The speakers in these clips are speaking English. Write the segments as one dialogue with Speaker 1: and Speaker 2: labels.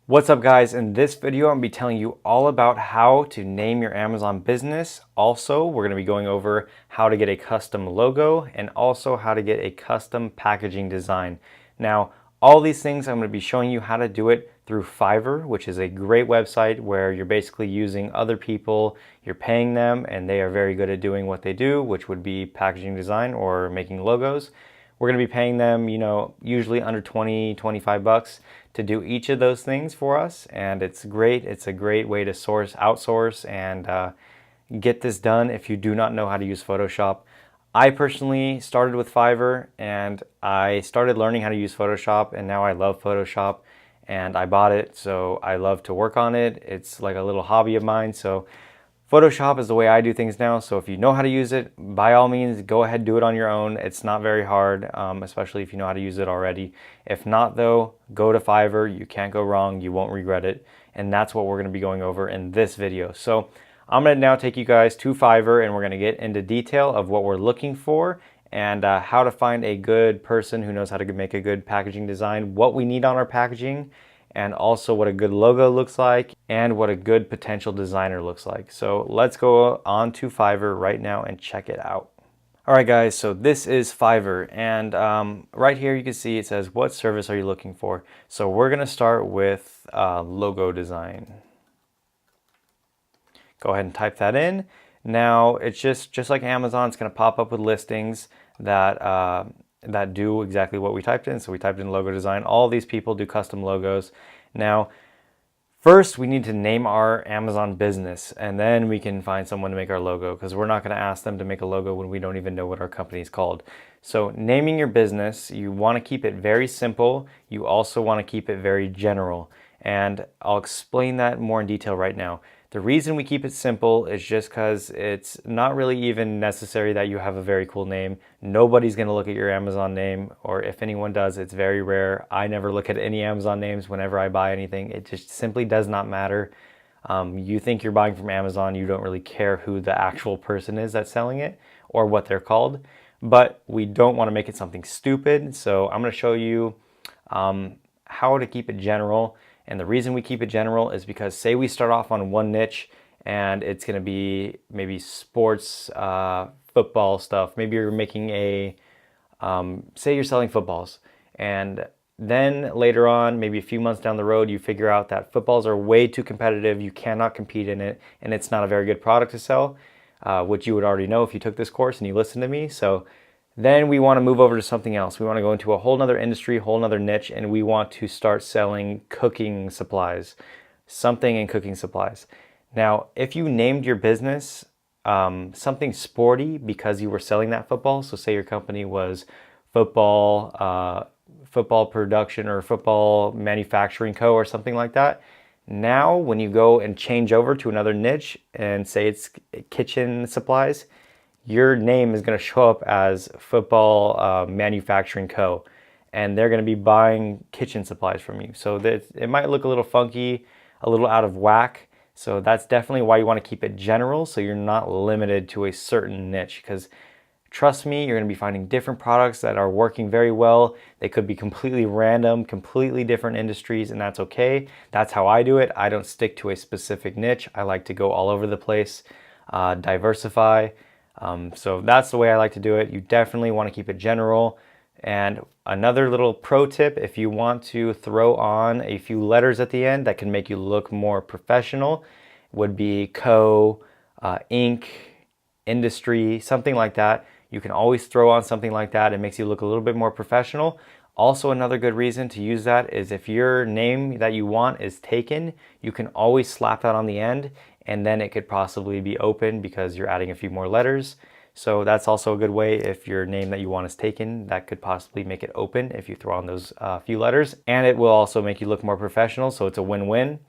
Speaker 1: What's up guys? In this video, I'm going to be telling you all about how to name your Amazon business. Also, we're going to be going over how to get a custom logo and also how to get a custom packaging design. Now, all these things I'm going to be showing you how to do it through Fiverr, which is a great website where you're basically using other people, you're paying them, and they are very good at doing what they do, which would be packaging design or making logos. We're going to be paying them, usually under 25 bucks to do each of those things for us. And it's great. It's a great way to outsource and get this done if you do not know how to use Photoshop. I personally started with Fiverr and I started learning how to use Photoshop, and now I love Photoshop and I bought it. So I love to work on it. It's like a little hobby of mine. So Photoshop is the way I do things now, so if you know how to use it, by all means, go ahead and do it on your own. It's not very hard, especially if you know how to use it already. If not though, go to Fiverr. You can't go wrong. You won't regret it. And that's what we're going to be going over in this video. So I'm going to now take you guys to Fiverr and we're going to get into detail of what we're looking for and how to find a good person who knows how to make a good packaging design, what we need on our packaging, and also what a good logo looks like and what a good potential designer looks like. So let's go on to Fiverr right now and check it out. All right guys, so this is Fiverr, and right here you can see it says what service are you looking for. So we're gonna start with logo design. Go ahead and type that in. Now it's just like Amazon, it's gonna pop up with listings that do exactly what we typed in. So we typed in logo design. All these people do custom logos. Now, first we need to name our Amazon business, and then we can find someone to make our logo, because we're not going to ask them to make a logo when we don't even know what our company is called. So naming your business, you want to keep it very simple. You also want to keep it very general. And I'll explain that more in detail right now. The reason we keep it simple is just because it's not really even necessary that you have a very cool name. Nobody's going to look at your Amazon name, or if anyone does, it's very rare. I never look at any Amazon names whenever I buy anything. It just simply does not matter. You think you're buying from Amazon, you don't really care who the actual person is that's selling it or what they're called. But we don't want to make it something stupid. So I'm going to show you how to keep it general. And the reason we keep it general is because, say we start off on one niche and it's going to be maybe sports, football stuff. Maybe you're making say you're selling footballs, and then later on, maybe a few months down the road, you figure out that footballs are way too competitive. You cannot compete in it, and it's not a very good product to sell, which you would already know if you took this course and you listened to me. So then we want to move over to something else. We want to go into a whole nother industry, whole nother niche, and we want to start selling cooking supplies, something in cooking supplies. Now, if you named your business something sporty because you were selling that football, so say your company was football production or football manufacturing co. or something like that. Now, when you go and change over to another niche and say it's kitchen supplies, your name is going to show up as Football Manufacturing Co. And they're going to be buying kitchen supplies from you. So that it might look a little funky, a little out of whack. So that's definitely why you want to keep it general, so you're not limited to a certain niche. Because trust me, you're going to be finding different products that are working very well. They could be completely random, completely different industries, and that's okay. That's how I do it. I don't stick to a specific niche. I like to go all over the place, diversify. So that's the way I like to do it. You definitely want to keep it general. And another little pro tip, if you want to throw on a few letters at the end that can make you look more professional, would be co, inc, industry, something like that. You can always throw on something like that. It makes you look a little bit more professional. Also, another good reason to use that is if your name that you want is taken, you can always slap that on the end, and then it could possibly be open because you're adding a few more letters. So that's also a good way. If your name that you want is taken, that could possibly make it open if you throw on those few letters, and it will also make you look more professional. So it's a win-win.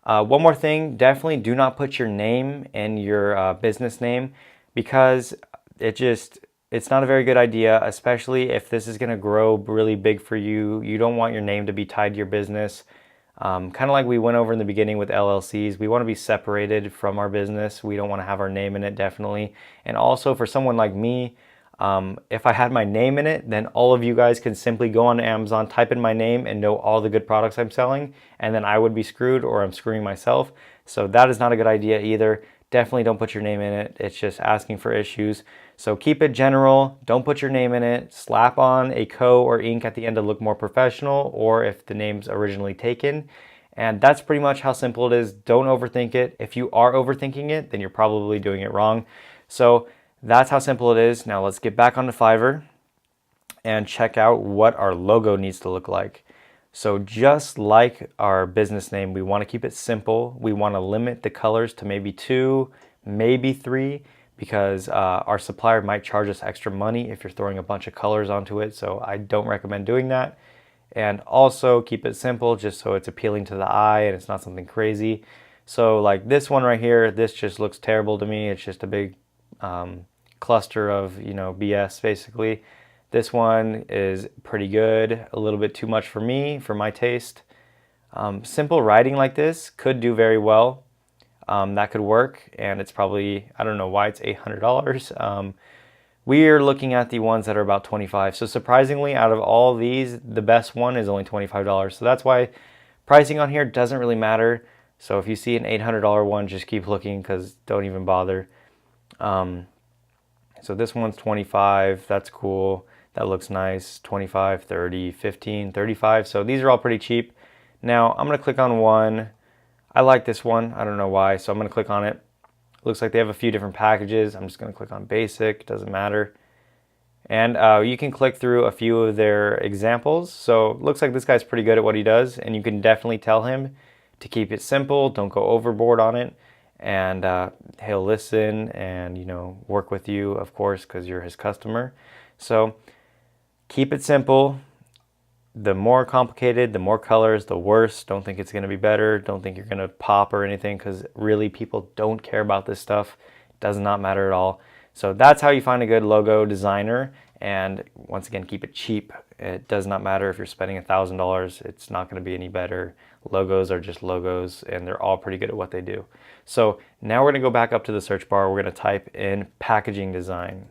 Speaker 1: One more thing, definitely do not put your name in your business name, because it's not a very good idea, especially if this is going to grow really big for you. You don't want your name to be tied to your business. Kind of like we went over in the beginning with LLCs, we want to be separated from our business. We don't want to have our name in it, definitely. And also for someone like me, If I had my name in it, then all of you guys can simply go on Amazon, type in my name, and know all the good products I'm selling, and then I would be screwed, or I'm screwing myself. So that is not a good idea either. Definitely don't put your name in it. It's just asking for issues. So keep it general. Don't put your name in it. Slap on a co or ink at the end to look more professional, or if the name's originally taken. And that's pretty much how simple it is. Don't overthink it. If you are overthinking it, then you're probably doing it wrong. So that's how simple it is. Now let's get back onto Fiverr and check out what our logo needs to look like. So just like our business name, we want to keep it simple. We want to limit the colors to maybe 2, maybe 3, because our supplier might charge us extra money if you're throwing a bunch of colors onto it. So I don't recommend doing that. And also keep it simple just so it's appealing to the eye and it's not something crazy. So like this one right here, this just looks terrible to me. It's just a big cluster of, BS basically. This one is pretty good, a little bit too much for me, for my taste. Simple writing like this could do very well. That could work, and it's probably, I don't know why it's $800. We're looking at the ones that are about $25. So surprisingly, out of all these, the best one is only $25. So that's why pricing on here doesn't really matter. So if you see an $800 one, just keep looking, because don't even bother. So this one's 25. That's cool. That looks nice. 25, 30, 15, 35. So these are all pretty cheap. Now I'm going to click on one. I like this one. I don't know why. So I'm going to click on it. Looks like they have a few different packages. I'm just going to click on basic. Doesn't matter. And you can click through a few of their examples. So it looks like this guy's pretty good at what he does. And you can definitely tell him to keep it simple. Don't go overboard on it. And he'll listen and, work with you, of course, because you're his customer. So keep it simple. The more complicated, the more colors, the worse. Don't think it's going to be better. Don't think you're going to pop or anything, because really people don't care about this stuff. It does not matter at all. So that's how you find a good logo designer. And once again, keep it cheap. It does not matter if you're spending $1,000. It's not going to be any better. Logos are just logos, and they're all pretty good at what they do. So now we're going to go back up to the search bar. We're going to type in packaging design.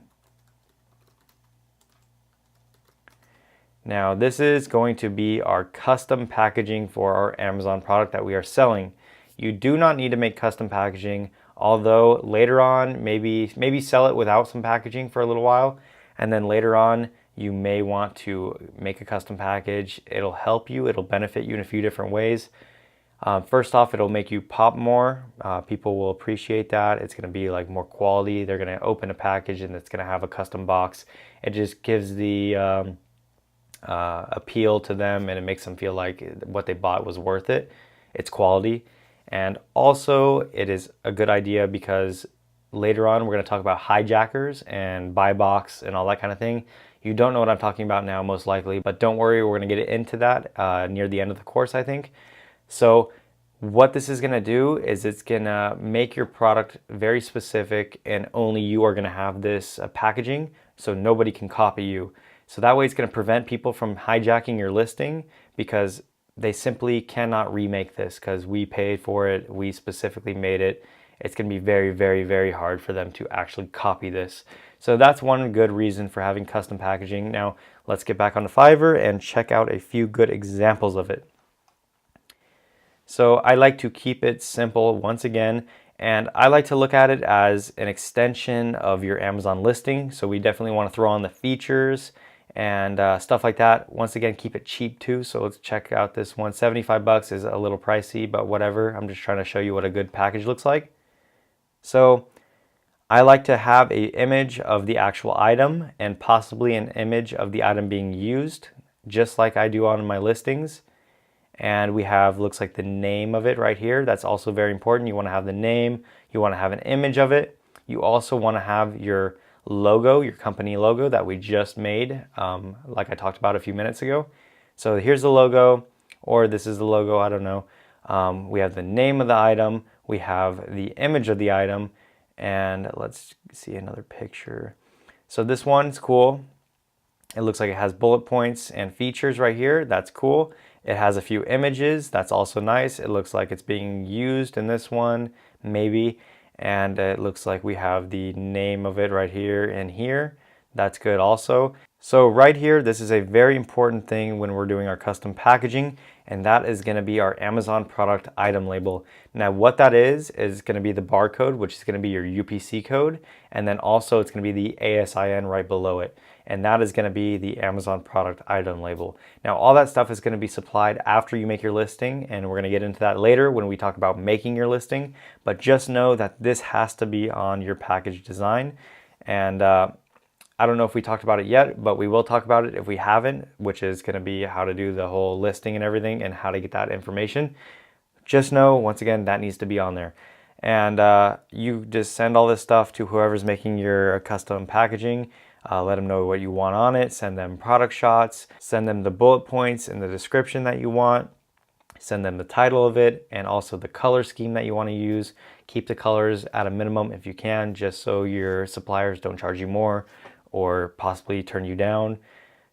Speaker 1: Now this is going to be our custom packaging for our Amazon product that we are selling. You do not need to make custom packaging, although later on maybe sell it without some packaging for a little while, and then later on you may want to make a custom package. It'll help you, it'll benefit you in a few different ways. First off, it'll make you pop more. People will appreciate that. It's going to be like more quality. They're going to open a package and it's going to have a custom box. It just gives the appeal to them, and it makes them feel like what they bought was worth it. It's quality. And also it is a good idea because later on we're going to talk about hijackers and buy box and all that kind of thing. You don't know what I'm talking about now, most likely, but don't worry, we're going to get into that near the end of the course, I think. So what this is going to do is it's going to make your product very specific, and only you are going to have this packaging, so nobody can copy you. So that way it's going to prevent people from hijacking your listing, because they simply cannot remake this, because we paid for it, we specifically made it. It's going to be very, very, very hard for them to actually copy this. So that's one good reason for having custom packaging. Now let's get back onto Fiverr and check out a few good examples of it. So I like to keep it simple once again, and I like to look at it as an extension of your Amazon listing. So we definitely want to throw on the features and stuff like that. Once again, keep it cheap too. So let's check out this one. 75 bucks is a little pricey, but whatever. I'm just trying to show you what a good package looks like. So I like to have an image of the actual item and possibly an image of the item being used, just like I do on my listings. And we have, looks like the name of it right here. That's also very important. You want to have the name. You want to have an image of it. You also want to have your logo, your company logo that we just made, like I talked about a few minutes ago. So here's the logo, or this is the logo, I don't know. We have the name of the item. We have the image of the item. And let's see another picture. So this one's cool. It looks like it has bullet points and features right here. That's cool. It has a few images. That's also nice. It looks like it's being used in this one, maybe. And it looks like we have the name of it right here and here. that's good also. So right here, this is a very important thing when we're doing our custom packaging, and that is going to be our Amazon product item label. Now what that is going to be the barcode, which is going to be your UPC code, and then also it's going to be the ASIN right below it, and that is going to be the Amazon product item label. Now all that stuff is going to be supplied after you make your listing, and we're going to get into that later when we talk about making your listing, but just know that this has to be on your package design. And I don't know if we talked about it yet, but we will talk about it if we haven't, which is going to be how to do the whole listing and everything and how to get that information. Just know, once again, that needs to be on there. And you just send all this stuff to whoever's making your custom packaging. Let them know what you want on it. Send them product shots. Send them the bullet points in the description that you want. Send them the title of it and also the color scheme that you want to use. Keep the colors at a minimum if you can, just so your suppliers don't charge you more or possibly turn you down.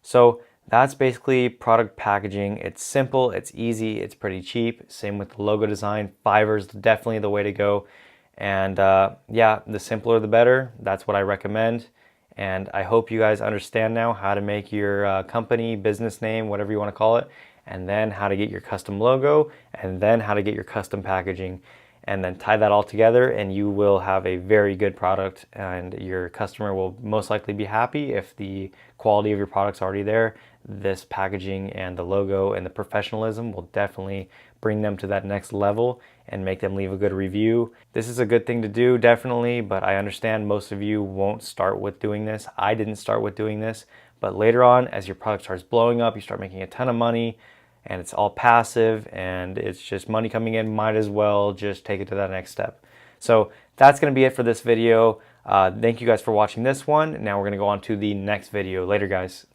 Speaker 1: So that's basically product packaging. It's simple, it's easy, it's pretty cheap. Same with the logo design. Fiverr's definitely the way to go. And yeah, the simpler the better. That's what I recommend. And I hope you guys understand now how to make your company, business name, whatever you want to call it, and then how to get your custom logo, and then how to get your custom packaging, and then tie that all together, and you will have a very good product, and your customer will most likely be happy if the quality of your product's already there. This packaging and the logo and the professionalism will definitely bring them to that next level and make them leave a good review. This is a good thing to do, definitely, but I understand most of you won't start with doing this. I didn't start with doing this, but later on, as your product starts blowing up, you start making a ton of money, and it's all passive and it's just money coming in, might as well just take it to that next step. So that's going to be it for this video. Thank you guys for watching this one. Now we're going to go on to the next video. Later, guys.